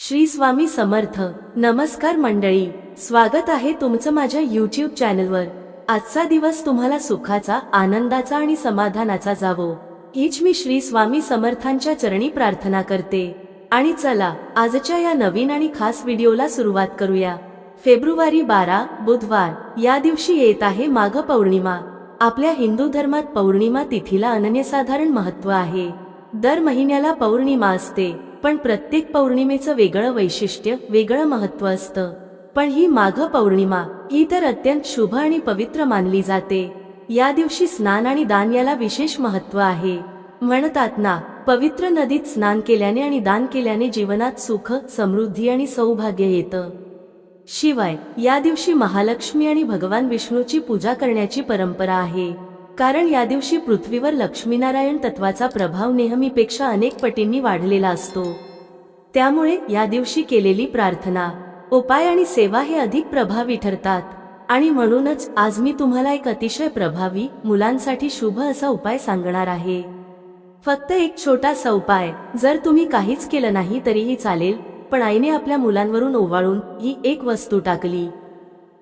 श्री स्वामी समर्थ. नमस्कार मंडळी, स्वागत आहे तुमचं माझ्या YouTube चॅनलवर. आजचा दिवस तुम्हाला सुखाचा, आनंदाचा आणि समाधानाचा जावो हीच मी श्री स्वामी समर्थांच्या चरणी प्रार्थना करते. आणि चला आजच्या या नवीन आणि खास व्हिडिओला सुरुवात करूया. फेब्रुवारी 12 बुधवार या दिवशी येत आहे माघ पौर्णिमा. आपल्या हिंदू धर्मात पौर्णिमा तिथीला अनन्यसाधारण महत्त्व आहे. दर महिन्याला पौर्णिमा असते, पण प्रत्येक पौर्णिमेचं वेगळं वैशिष्ट्य, वेगळं महत्त्व असतं. पण ही माघ पौर्णिमा ही तर अत्यंत शुभ आणि पवित्र मानली जाते. या दिवशी स्नान आणि दान याला विशेष महत्त्व आहे. म्हणतात ना, पवित्र नदीत स्नान केल्याने आणि दान केल्याने जीवनात सुख, समृद्धी आणि सौभाग्य येतं. शिवाय या दिवशी महालक्ष्मी आणि भगवान विष्णूची पूजा करण्याची परंपरा आहे. कारण या दिवशी पृथ्वीवर लक्ष्मीनारायण तत्वाचा प्रभाव नेहमीपेक्षा अनेक पटींनी वाढलेला असतो. त्यामुळे या दिवशी केलेली प्रार्थना, उपाय आणि सेवा हे अधिक प्रभावी ठरतात. आणि म्हणूनच आज मी तुम्हाला एक अतिशय प्रभावी, मुलांसाठी शुभ असा उपाय सांगणार आहे. फक्त एक छोटासा उपाय. जर तुम्ही काहीच केलं नाही तरीही चालेल, पण आईने आपल्या मुलांवरून ओवाळून ही एक वस्तू टाकली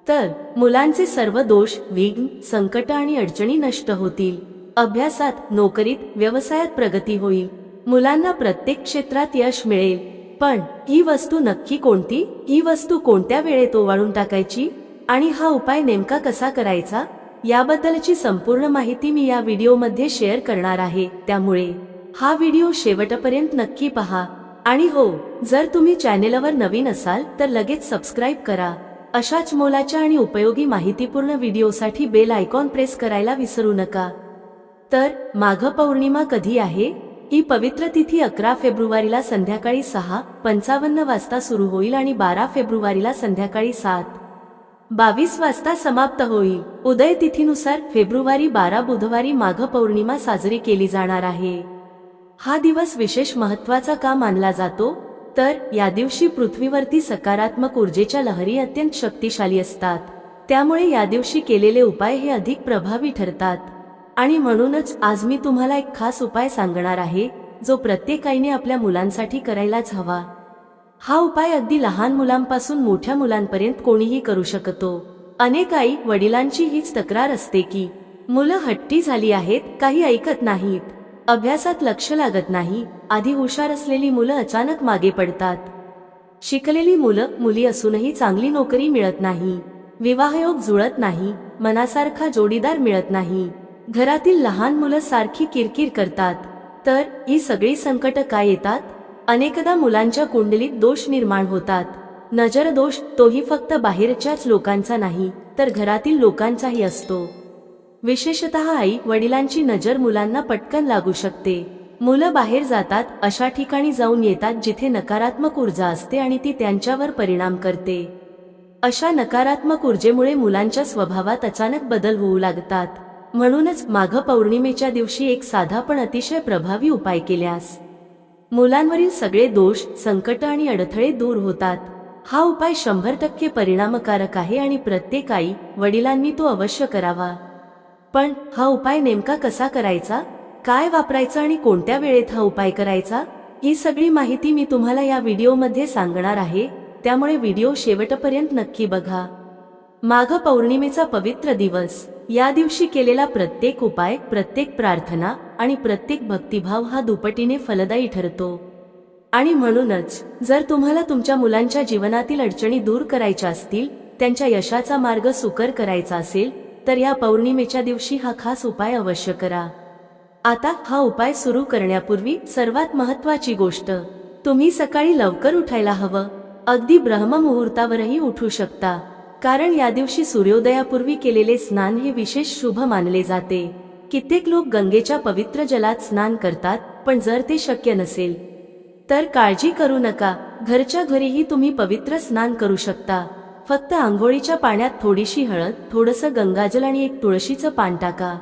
तर मुलांचे सर्व दोष, विघ्न, संकट आणि अडचणी नष्ट होतील. अभ्यासात, नोकरीत, व्यवसायात प्रगती होईल. मुलांना प्रत्येक क्षेत्रात यश मिळेल. पण ही वस्तू नक्की कोणती? ही वस्तू कोणत्या वेळेत ओवाळून टाकायची आणि हा उपाय नेमका कसा करायचा याबद्दलची संपूर्ण माहिती मी या व्हिडिओमध्ये शेअर करणार आहे. त्यामुळे हा व्हिडिओ शेवटपर्यंत नक्की पहा. आणि हो, जर तुम्ही चॅनेलवर नवीन असाल तर लगेच सबस्क्राईब करा. अशाच मोलाच्या आणि उपयोगी माहितीपूर्ण व्हिडिओसाठी बेल आयकॉन प्रेस करायला विसरू नका. तर माघ पौर्णिमा कधी आहे? ही पवित्र तिथी 11 फेब्रुवारीला संध्याकाळी 6:55 वाजता सुरू होईल आणि 12 फेब्रुवारीला संध्याकाळी 7:22 वाजता समाप्त होईल. उदय तिथीनुसार फेब्रुवारी 12 बुधवारी माघ पौर्णिमा साजरी केली जाणार आहे. हा दिवस विशेष महत्त्वाचा का मानला जातो? तर या दिवशी पृथ्वीवरती सकारात्मक ऊर्जेच्या लहरी अत्यंत शक्तिशाली असतात. त्यामुळे या दिवशी केलेले उपाय हे अधिक प्रभावी ठरतात. आणि म्हणूनच आज मी तुम्हाला एक खास उपाय सांगणार आहे, जो प्रत्येक आईने आपल्या मुलांसाठी करायलाच हवा. हा उपाय अगदी लहान मुलांपासून मोठ्या मुलांपर्यंत कोणीही करू शकतो. अनेक आई वडिलांची हीच तक्रार असते की मुलं हट्टी झाली आहेत, काही ऐकत नाहीत, अभ्यासात लक्ष लागत नाही. आधी हुशार असलेली मुलं अचानक मागे पडतात. शिकलेली मुलं मुली असूनही चांगली नोकरी मिळत नाही. विवाहयोग जुळत नाही. मनासारखा जोडीदार मिळत नाही. घरातील लहान मुलं सारखी किरकिर करतात. तर ही सगळी संकट काय येतात? अनेकदा मुलांच्या कुंडलीत दोष निर्माण होतात. नजर दोष, तोही फक्त बाहेरच्याच लोकांचा नाही, तर घरातील लोकांचाही असतो. विशेषतः आई वडिलांची नजर मुलांना पटकन लागू शकते. मुलं बाहेर जातात, अशा ठिकाणी जाऊन येतात जिथे नकारात्मक ऊर्जा असते आणि ती त्यांच्यावर परिणाम करते. अशा नकारात्मक ऊर्जेमुळे मुलांच्या स्वभावात अचानक बदल होऊ लागतात. म्हणूनच माघ पौर्णिमेच्या दिवशी एक साधा पण अतिशय प्रभावी उपाय केल्यास मुलांवरील सगळे दोष, संकट आणि अडथळे दूर होतात. हा उपाय 100% परिणामकारक आहे आणि प्रत्येक आई वडिलांनी तो अवश्य करावा. पण हा उपाय नेमका कसा करायचा, काय वापरायचा आणि कोणत्या वेळेत हा उपाय करायचा, ही सगळी माहिती मी तुम्हाला या व्हिडिओमध्ये सांगणार आहे. त्यामुळे व्हिडिओ शेवटपर्यंत नक्की बघा. माघ पौर्णिमेचा पवित्र दिवस. या दिवशी केलेला प्रत्येक उपाय, प्रत्येक प्रार्थना आणि प्रत्येक भक्तिभाव हा दुपटीने फलदायी ठरतो. आणि म्हणूनच जर तुम्हाला तुमच्या मुलांच्या जीवनातील अडचणी दूर करायच्या असतील, त्यांच्या यशाचा मार्ग सुकर करायचा असेल, तर या पौर्णिमेच्या दिवशी हा खास उपाय अवश्य करा. आता हा उपाय सुरू करण्यापूर्वी सर्वात महत्त्वाची गोष्ट, तुम्ही सकाळी लवकर उठायला हवं. अगदी ब्रह्ममुहूर्तावरही उठू शकता. कारण या दिवशी सूर्योदयापूर्वी केलेले स्नान हे विशेष शुभ मानले जाते. कित्येक लोक गंगेच्या पवित्र जलात स्नान करतात, पण जर ते शक्य नसेल तर काळजी करू नका. घरच्या घरीही तुम्ही पवित्र स्नान करू शकता. फक्त आंघोळीच्या पाण्यात थोडीशी हळद, थोडंसं गंगाजल आणि एक तुळशीचं पान टाका.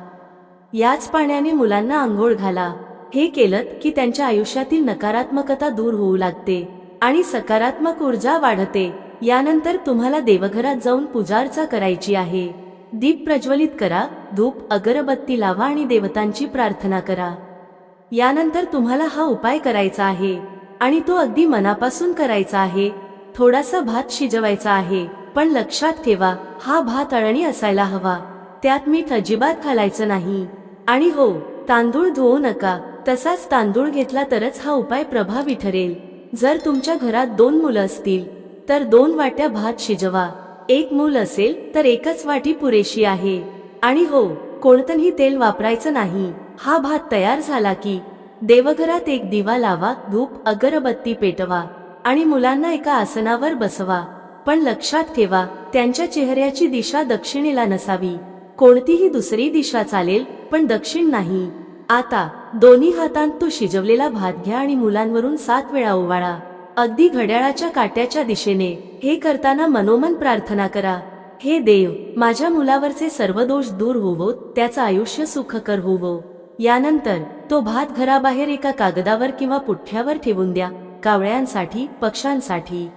याच पाण्याने मुलांना आंघोळ घाला. हे केलं की त्यांच्या आयुष्यातील नकारात्मकता दूर होऊ लागते आणि सकारात्मक ऊर्जा वाढते. यानंतर तुम्हाला देवघरात जाऊन पूजार्चा करायची आहे. दीप प्रज्वलित करा, धूप, अगरबत्ती लावा आणि देवतांची प्रार्थना करा. यानंतर तुम्हाला हा उपाय करायचा आहे. आणि तो अगदी मनापासून करायचा आहे. थोडासा भात शिजवायचा आहे, पण लक्षात ठेवा हा भात अळणी असायला हवा. त्यात मीठ अजिबात घालायचं नाही. आणि हो, तांदूळ धुवू नका. तसाच तांदूळ घेतला तरच हा उपाय प्रभावी ठरेल. जर तुमच्या घरात 2 मुलं असतील तर 2 वाट्या भात शिजवा. 1 मूल असेल तर 1च वाटी पुरेशी आहे. आणि हो, कोणतंही तेल वापरायचं नाही. हा भात तयार झाला की देवघरात एक दिवा लावा, धूप अगरबत्ती पेटवा आणि मुलांना एका आसनावर बसवा. पण लक्षात ठेवा त्यांच्या चेहऱ्याची दिशा दक्षिणेला नसावी. कोणतीही दुसरी दिशा चालेल, पण दक्षिण नाही. आता दोन्ही हातांत तो शिजवलेला भात घ्या आणि मुलांवरून 7 वेळा ओवाळा, अगदी घड्याळाच्या काट्याच्या दिशेने. हे करताना मनोमन प्रार्थना करा, हे देव, माझ्या मुलावरचे सर्व दोष दूर होवो, त्याचं आयुष्य सुखकर होवो. यानंतर तो भात घराबाहेर एका कागदावर किंवा पुठ्ठ्यावर ठेवून द्या. कावळ्यांसाठी, पक्ष्यांसाठी.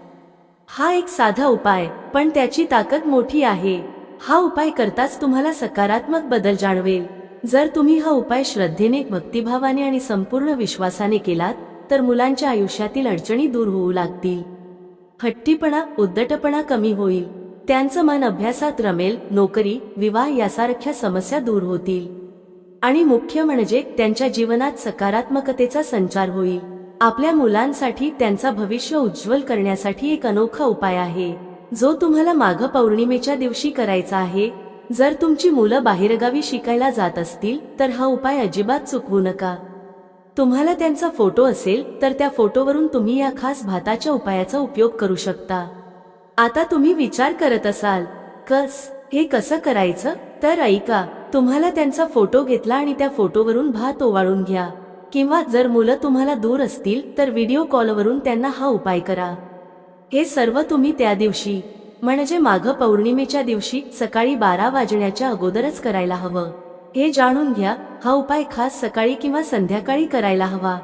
हा एक साधा उपाय, पण त्याची ताकद मोठी आहे. हा उपाय करताच तुम्हाला सकारात्मक बदल जाणवेल. जर तुम्ही हा उपाय श्रद्धेने, भक्तिभावाने आणि संपूर्ण विश्वासाने केलात तर मुलांच्या आयुष्यातील अडचणी दूर होऊ लागतील. हट्टीपणा, उद्धटपणा कमी होईल. त्यांचं मन अभ्यासात रमेल. नोकरी, विवाह यासारख्या समस्या दूर होतील. आणि मुख्य म्हणजे त्यांच्या जीवनात सकारात्मकतेचा संचार होईल. आपल्या मुलांसाठी त्यांचा भविष्य उज्ज्वल करण्यासाठी एक अनोखा उपाय आहे, जो तुम्हाला माघ पौर्णिमेच्या दिवशी करायचा आहे. जर तुमची मुलं बाहेरगावी शिकायला जात असतील तर हा उपाय अजिबात चुकवू नका. तुम्हाला त्यांचा फोटो असेल तर त्या फोटोवरून तुम्ही या खास भाताच्या उपायाचा उपयोग करू शकता. आता तुम्ही विचार करत असाल, हे कसं करायचं? तर ऐका, तुम्हाला त्यांचा फोटो घेतला आणि त्या फोटोवरून भात ओवाळून घ्या. किंवा जर मुलं तुम्हाला दूर असतील तर व्हिडिओ कॉलवरून त्यांना हा उपाय करा. हे सर्व तुम्ही त्या दिवशी म्हणजे माघ पौर्णिमेच्या दिवशी सकाळी 12 वाजण्याच्या अगोदरच करायला हवं. हे जाणून घ्या, हा उपाय खास सकाळी किंवा संध्याकाळी करायला हवा,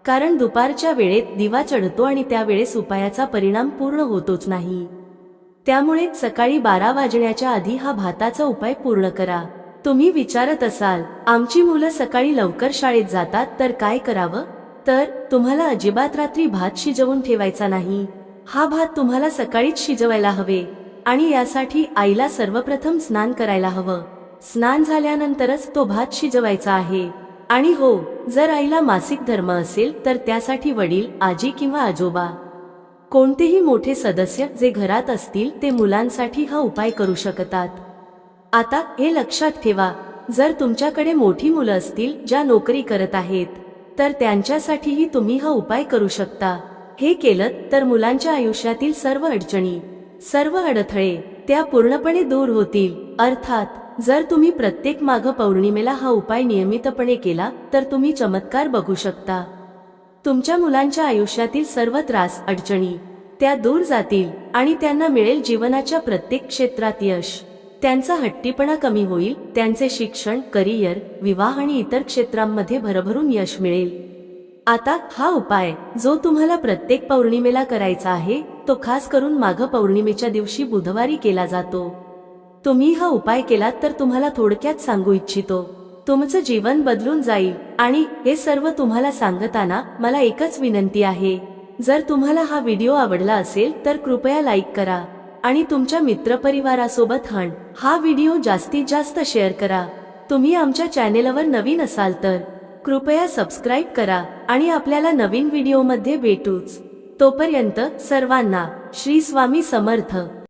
कारण दुपारच्या वेळेत दिवा चढतो आणि त्यावेळेस उपायाचा परिणाम पूर्ण होतोच नाही. त्यामुळे सकाळी 12 वाजण्याच्या आधी हा भाताचा उपाय पूर्ण करा. तुम्ही विचारत असाल, आमची मुलं सकाळी लवकर शाळेत जातात तर काय करावं? तर तुम्हाला अजिबात रात्री भात शिजवून ठेवायचा नाही. हा भात तुम्हाला सकाळीच शिजवायला हवे. आणि यासाठी आईला सर्वप्रथम स्नान करायला हवं. स्नान झाल्यानंतरच तो भात शिजवायचा आहे. आणि हो, जर आईला मासिक धर्म असेल तर त्यासाठी वडील, आजी किंवा आजोबा, कोणतेही मोठे सदस्य जे घरात असतील ते मुलांसाठी हा उपाय करू शकतात. आता हे लक्षात ठेवा, जर तुमच्याकडे मोठी मुलं असतील ज्या नोकरी करत आहेत तर त्यांच्यासाठीही तुम्ही हा उपाय करू शकता. हे केलं तर मुलांच्या आयुष्यातील सर्व अडचणी, सर्व अडथळे त्या पूर्णपणे दूर होतील. अर्थात जर तुम्ही प्रत्येक माघ पौर्णिमेला हा उपाय नियमितपणे केला तर तुम्ही चमत्कार बघू शकता. तुमच्या मुलांच्या आयुष्यातील सर्व त्रास, अडचणी त्या दूर जातील आणि त्यांना मिळेल जीवनाच्या प्रत्येक क्षेत्रात यश. त्यांचा हट्टीपणा कमी होईल. त्यांचे शिक्षण, करिअर, विवाह आणि इतर क्षेत्रांमध्ये भरभरून यश मिळेल. आता हा उपाय जो तुम्हाला प्रत्येक पौर्णिमेला करायचा आहे तो खास करून माघ पौर्णिमेच्या दिवशी बुधवारी केला जातो. तुम्ही हा उपाय केलात तर तुम्हाला थोडक्यात सांगू इच्छितो, तुमचं जीवन बदलून जाईल. आणि हे सर्व तुम्हाला सांगताना मला एकच विनंती आहे, जर तुम्हाला हा व्हिडिओ आवडला असेल तर कृपया लाईक करा आणि तुमच्या मित्रपरिवारासोबत हा व्हिडिओ जास्तीत जास्त शेअर करा. तुम्ही आमच्या चॅनेलवर नवीन असाल तर कृपया सबस्क्राईब करा आणि आपल्याला नवीन व्हिडिओमध्ये भेटूच. तोपर्यंत सर्वांना श्री स्वामी समर्थ.